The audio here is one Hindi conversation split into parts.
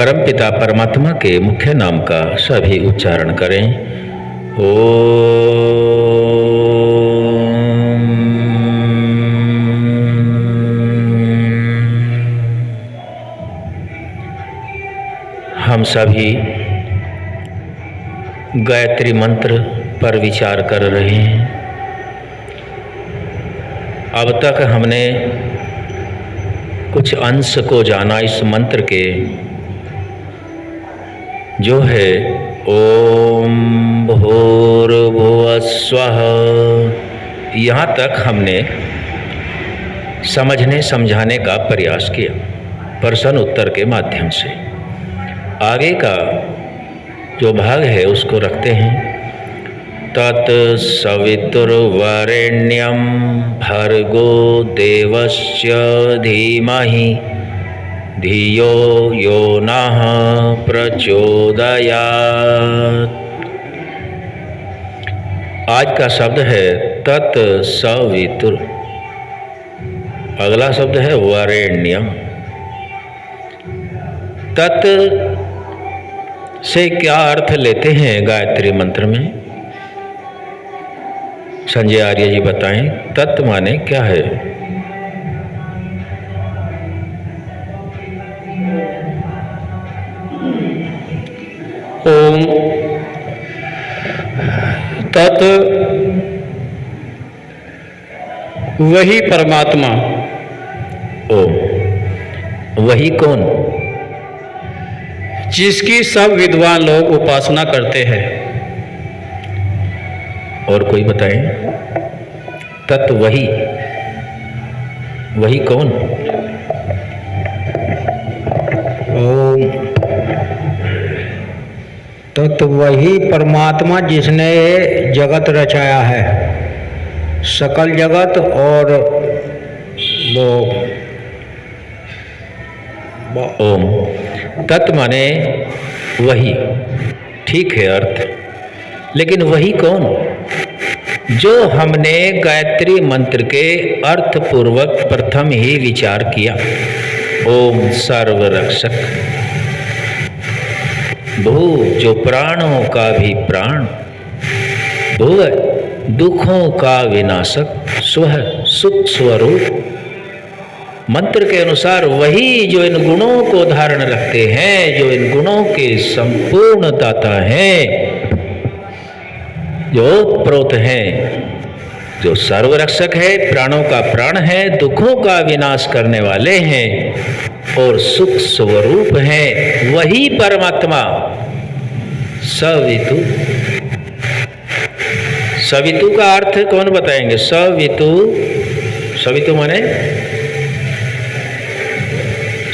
परमपिता परमात्मा के मुख्य नाम का सभी उच्चारण करें। हम सभी गायत्री मंत्र पर विचार कर रहे हैं। अब तक हमने कुछ अंश को जाना इस मंत्र के, जो है ओम भूर्भुवः स्वः। यहाँ तक हमने समझने समझाने का प्रयास किया प्रश्न उत्तर के माध्यम से। आगे का जो भाग है उसको रखते हैं। तत्सवितुर्वरेण्यं भर्गो देवस्य धीमहि धियो यो नः प्रचोदयात्। आज का शब्द है तत्सवितुर, अगला शब्द है वरेण्यम। तत् से क्या अर्थ लेते हैं गायत्री मंत्र में? संजय आर्य जी बताएं, तत् माने क्या है? ओम तत् वही परमात्मा। ओम वही कौन? जिसकी सब विद्वान लोग उपासना करते हैं। और कोई बताएं? तत् वही, वही कौन? ओम तत् वही परमात्मा जिसने जगत रचाया है, सकल जगत। और वो ओम तत् माने वही, ठीक है अर्थ, लेकिन वही कौन? जो हमने गायत्री मंत्र के अर्थ पूर्वक प्रथम ही विचार किया। ओम सर्वरक्षक, भू जो प्राणों का भी प्राण, भुव दुखों का विनाशक, स्वः सुख स्वरूप। मंत्र के अनुसार वही जो इन गुणों को धारण रखते हैं, जो इन गुणों के संपूर्ण दाता हैं, जो प्रोत हैं, जो सर्वरक्षक है, प्राणों का प्राण है, दुखों का विनाश करने वाले हैं और सुख स्वरूप हैं, वही परमात्मा सवितु। सवितु का अर्थ कौन बताएंगे? सवितु, सवितु माने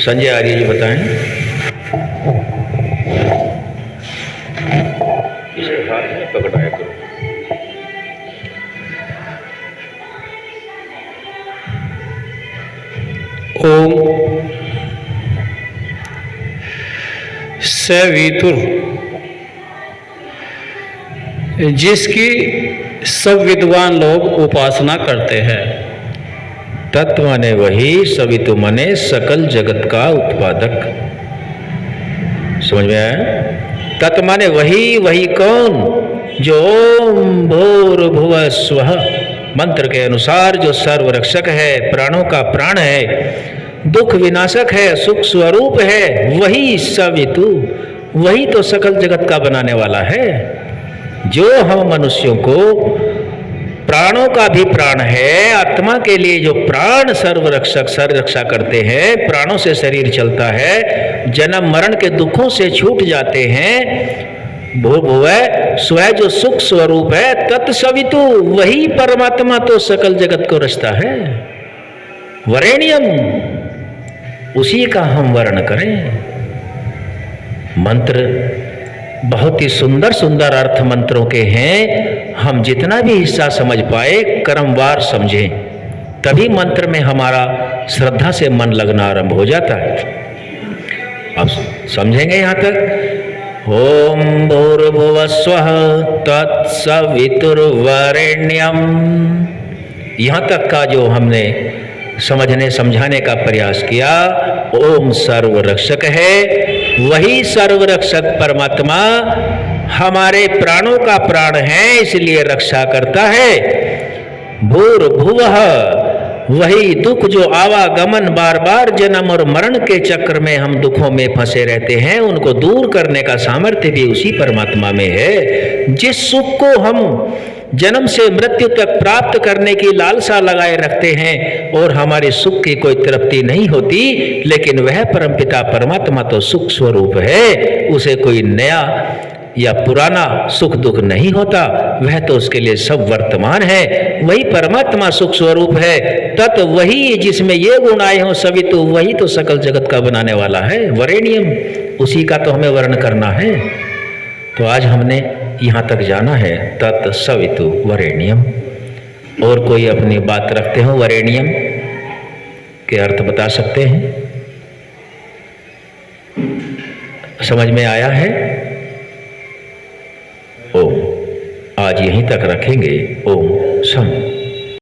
संजय आर्य जी बताएं। इसे हाथ में पकड़ाया करो। ओम सवितुर, जिसकी सब विद्वान लोग उपासना करते हैं। तत्व माने वही, सवितु माने सकल जगत का उत्पादक। समझ में आया? तत्व माने वही, वही कौन? जो ओम भूर्भुवः स्वः मंत्र के अनुसार जो सर्वरक्षक है, प्राणों का प्राण है, दुख विनाशक है, सुख स्वरूप है, वही सवितु, वही तो सकल जगत का बनाने वाला है। जो हम मनुष्यों को प्राणों का भी प्राण है, आत्मा के लिए जो प्राण सर्वरक्षक सर्वरक्षा करते हैं, प्राणों से शरीर चलता है, जन्म मरण के दुखों से छूट जाते हैं। भूर्भुवः स्वः जो सुख स्वरूप है, तत्सवितु वही परमात्मा तो सकल जगत को रचता है। वरेण्यम, उसी का हम वर्ण करें। मंत्र बहुत ही सुंदर सुंदर अर्थ मंत्रों के हैं। हम जितना भी हिस्सा समझ पाए क्रमवार समझें, तभी मंत्र में हमारा श्रद्धा से मन लगना आरंभ हो जाता है। अब समझेंगे यहाँ तक। ओम भूर्भुवः स्वः तत्सवितुर्वरेण्यम। यहाँ तक का जो हमने समझने समझाने का प्रयास किया। ओम सर्वरक्षक है, वही सर्वरक्षक परमात्मा हमारे प्राणों का प्राण है, इसलिए रक्षा करता है। भूर्भुवः, वही दुख जो आवागमन बार बार जन्म और मरण के चक्र में हम दुखों में फंसे रहते हैं, उनको दूर करने का सामर्थ्य भी उसी परमात्मा में है। जिस सुख को हम जन्म से मृत्यु तक प्राप्त करने की लालसा लगाए रखते हैं और हमारे सुख की कोई तृप्ति नहीं होती, लेकिन वह परमपिता परमात्मा तो सुख स्वरूप है, उसे कोई नया या पुराना सुख दुख नहीं होता, वह तो उसके लिए सब वर्तमान है। वही परमात्मा सुख स्वरूप है। तत् वही जिसमें ये गुण आए हों सवितु, वही तो सकल जगत का बनाने वाला है। वरेण्यम, उसी का तो हमें वर्ण करना है। तो आज हमने यहाँ तक जाना है, तत् सवितु वरेण्यम। और कोई अपनी बात रखते हो वरेण्यम के अर्थ बता सकते हैं? समझ में आया है? ओम। आज यहीं तक रखेंगे। ओम शम।